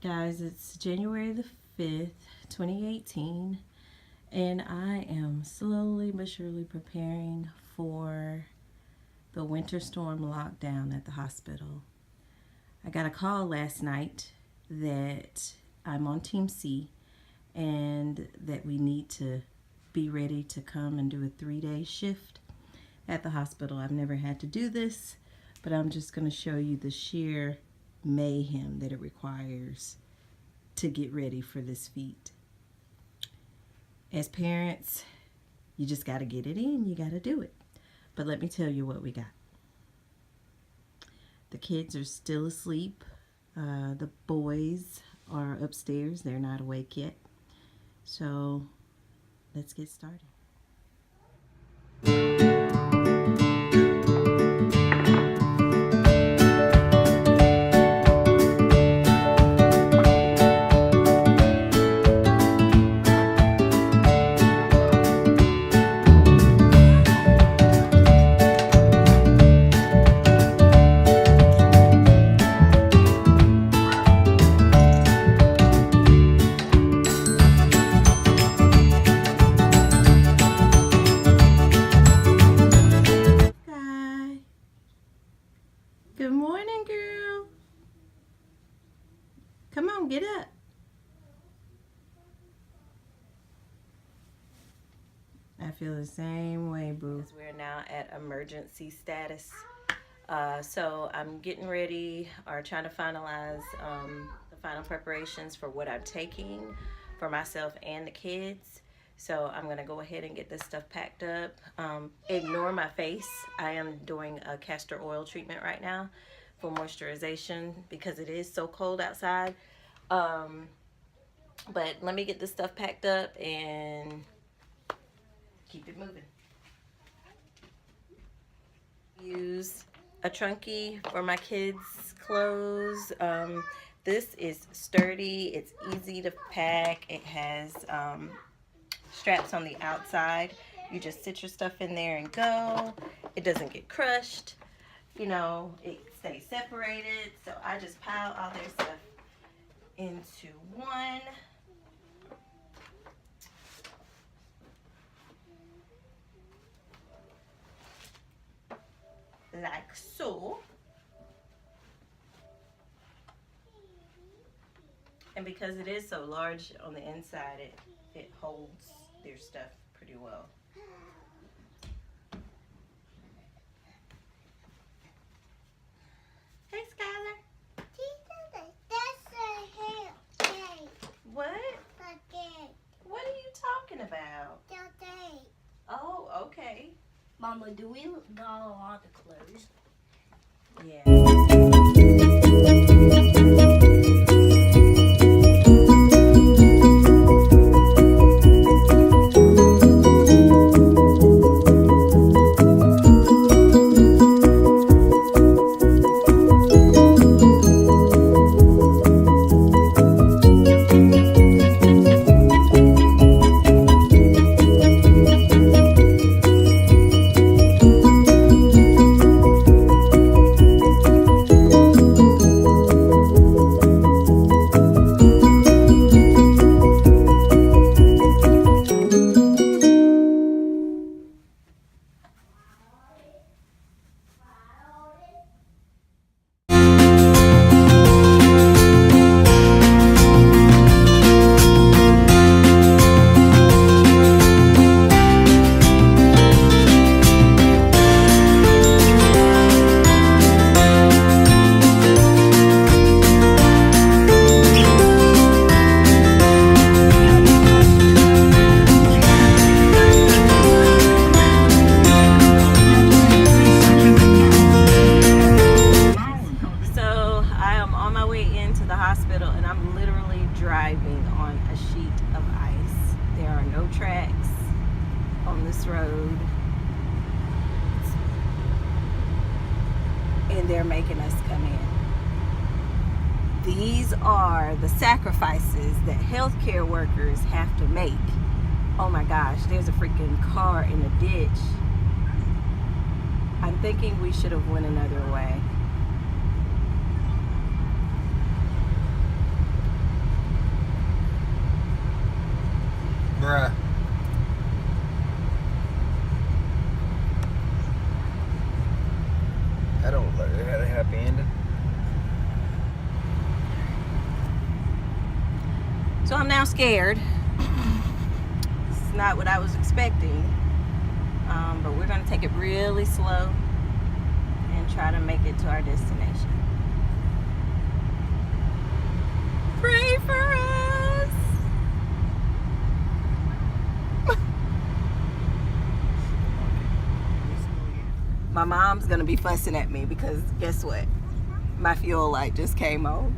Guys, it's January the 5th, 2018, and I am slowly but surely preparing for the winter storm lockdown at the hospital. I got a call last night that I'm on Team C and that we need to be ready to come and do a 3-day shift at the hospital. I've never had to do this, but I'm just going to show you the sheer mayhem that it requires to get ready for this feat. As parents, you just got to get it in, you got to do it. But let me tell you what we got. The kids are still asleep. The boys are upstairs, they're not awake yet. So let's get started. Good morning, girl. Come on, get up. I feel the same way, boo. We're now at emergency status. So I'm getting ready or trying to finalize the final preparations for what I'm taking for myself and the kids. So I'm going to go ahead and get this stuff packed up. Ignore my face. I am doing a castor oil treatment right now for moisturization because it is so cold outside. But let me get this stuff packed up and keep it moving. Use a trunkie for my kids' clothes. This is sturdy. It's easy to pack. It has straps on the outside. You just sit your stuff in there and go. It doesn't get crushed. You know, it stays separated. So I just pile all their stuff into one. Like so. And because it is so large on the inside, it holds their stuff pretty well. Hey, Skylar. That's a hair. What? Okay. What are you talking about? Okay. Oh, okay. Mama, do we got a lot of clothes? Yeah. Road, and they're making us come in. These are the sacrifices that healthcare workers have to make. Oh my gosh, there's a freaking car in the ditch. I'm thinking we should have went another way. cry. I don't look like it had a happy ending. So I'm now scared. It's not what I was expecting. But we're going to take it really slow and try to make it to our destination. Pray for us! My mom's going to be fussing at me because guess what? My fuel light just came on.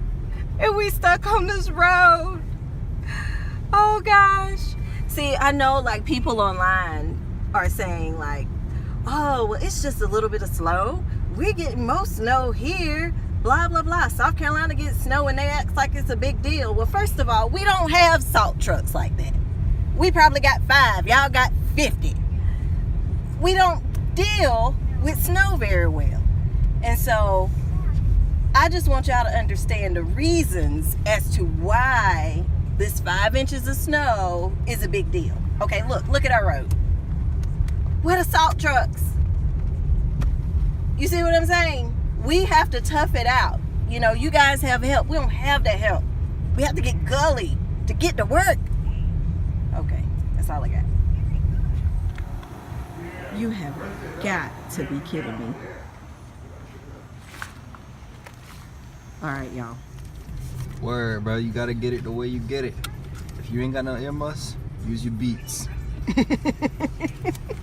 And we stuck on this road. Oh gosh. See, I know like people online are saying like, oh, well, it's just a little bit of slow. We're getting most snow here. Blah, blah, blah. South Carolina gets snow and they act like it's a big deal. Well, first of all, we don't have salt trucks like that. We probably got 5. Y'all got 50. We don't deal with snow very well. And so I just want y'all to understand the reasons as to why this 5 inches of snow is a big deal. Okay, look at our road. Where the salt trucks? You see what I'm saying? We have to tough it out. You know, you guys have help. We don't have that help. We have to get gully to get to work. Okay, that's all I got. You have got to be kidding me. All right, y'all. Word, bro. You gotta get it the way you get it. If you ain't got no earmuffs, use your Beats.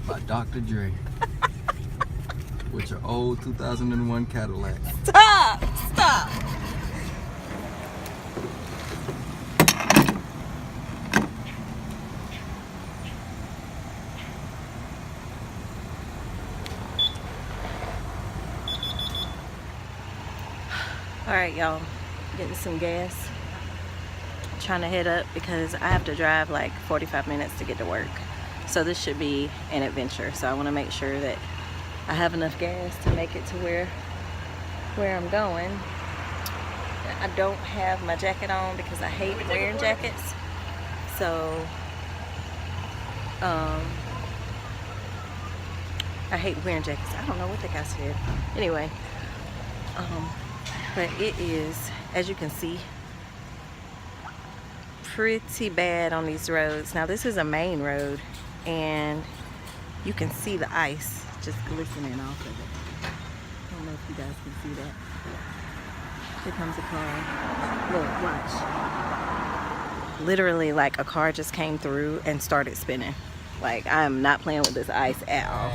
By Dr. Dre. With your old 2001 Cadillac. Stop! All right, y'all. Getting some gas. Trying to head up because I have to drive like 45 minutes to get to work. So this should be an adventure. So I want to make sure that I have enough gas to make it to where I'm going. I don't have my jacket on because I hate wearing jackets. So I hate wearing jackets. I don't know what the guy said. Anyway, but it is, as you can see, pretty bad on these roads. Now this is a main road and you can see the ice just glistening off of it. I don't know if you guys can see that. Here comes a car. Look, watch. Literally like a car just came through and started spinning. Like I am not playing with this ice at all.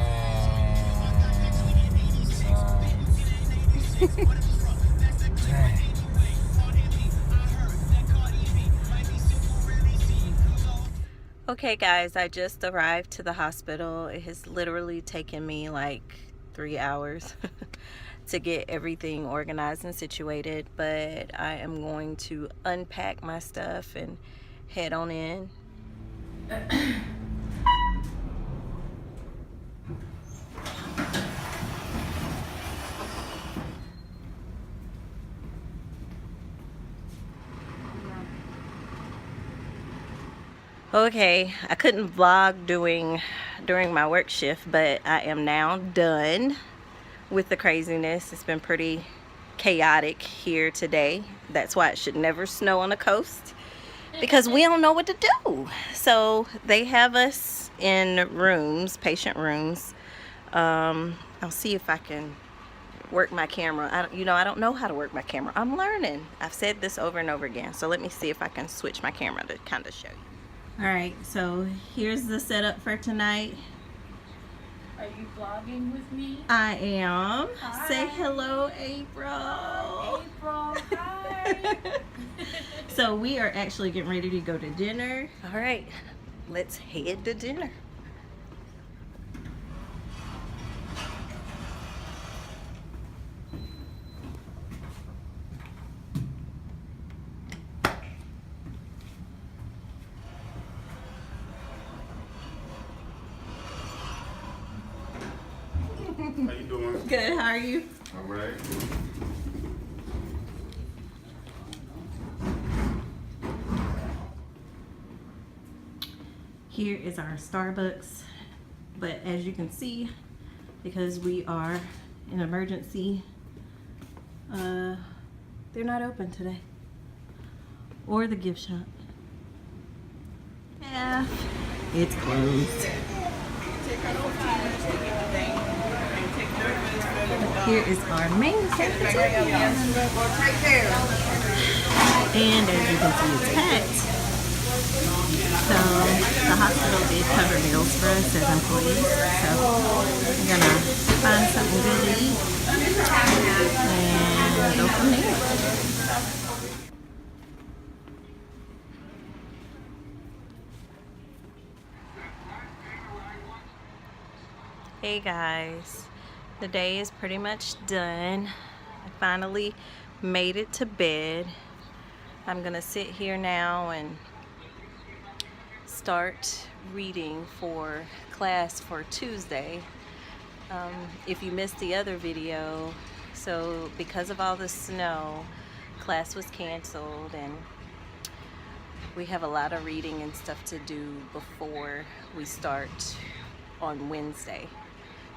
Okay guys, I just arrived to the hospital. It has literally taken me like 3 hours to get everything organized and situated, but I am going to unpack my stuff and head on in. Okay, I couldn't vlog during my work shift, but I am now done with the craziness. It's been pretty chaotic here today. That's why it should never snow on the coast, because we don't know what to do. So they have us in rooms, patient rooms. I'll see if I can work my camera. I don't know how to work my camera. I'm learning. I've said this over and over again. So let me see if I can switch my camera to kind of show you. All right, so here's the setup for tonight. Are you vlogging with me? I am. Hi. Say hello, April. April, hi. So we are actually getting ready to go to dinner. All right, let's head to dinner. How you doing? Good, how are you? All right. Here is our Starbucks, but as you can see, because we are in emergency, they're not open today. Or the gift shop. Yeah, it's closed. Here is our main cafeteria. And as you can see, it's packed. So the hospital did cover meals for us as employees. So we're gonna find something good to eat and go from there. Hey guys, the day is pretty much done. I finally made it to bed. I'm gonna sit here now and start reading for class for Tuesday. If you missed the other video, so because of all the snow, class was canceled and we have a lot of reading and stuff to do before we start on Wednesday.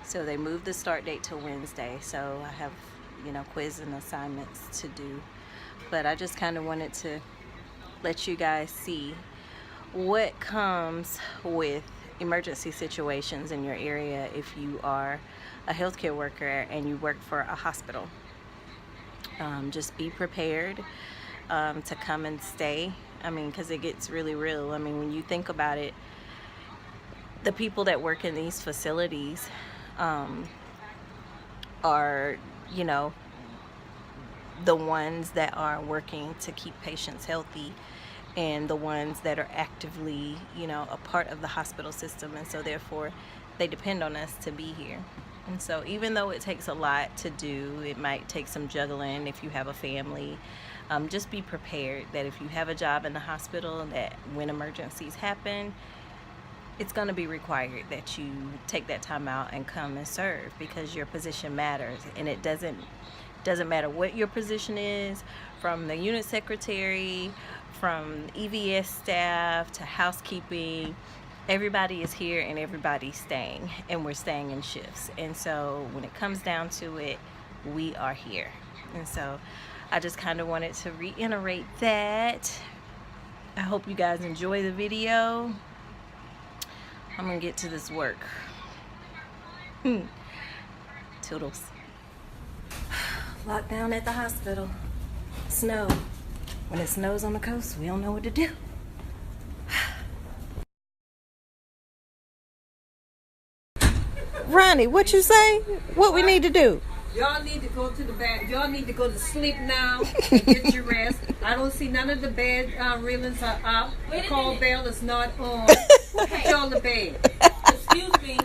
So they moved the start date to Wednesday, so I have, you know, quiz and assignments to do. But I just kind of wanted to let you guys see what comes with emergency situations in your area if you are a healthcare worker and you work for a hospital. Just be prepared to come and stay. I mean, because it gets really real. I mean, when you think about it, the people that work in these facilities are, you know, the ones that are working to keep patients healthy and the ones that are actively, you know, a part of the hospital system, and so therefore they depend on us to be here. And so even though it takes a lot to do, it might take some juggling if you have a family, just be prepared that if you have a job in the hospital, that when emergencies happen, it's going to be required that you take that time out and come and serve, because your position matters. And it doesn't matter what your position is, from the unit secretary, from EVS staff to housekeeping. Everybody is here and everybody's staying, and we're staying in shifts. And so when it comes down to it, we are here. And so I just kind of wanted to reiterate that. I hope you guys enjoy the video. I'm gonna get to this work. Toodles. Lockdown at the hospital. Snow. When it snows on the coast, we don't know what to do. Ronnie, what you say? What we need to do? Y'all need to go to the bed. Y'all need to go to sleep now and get your rest. I don't see none of the bed railings are up. The call bell is not on. Put y'all to bed. Excuse me.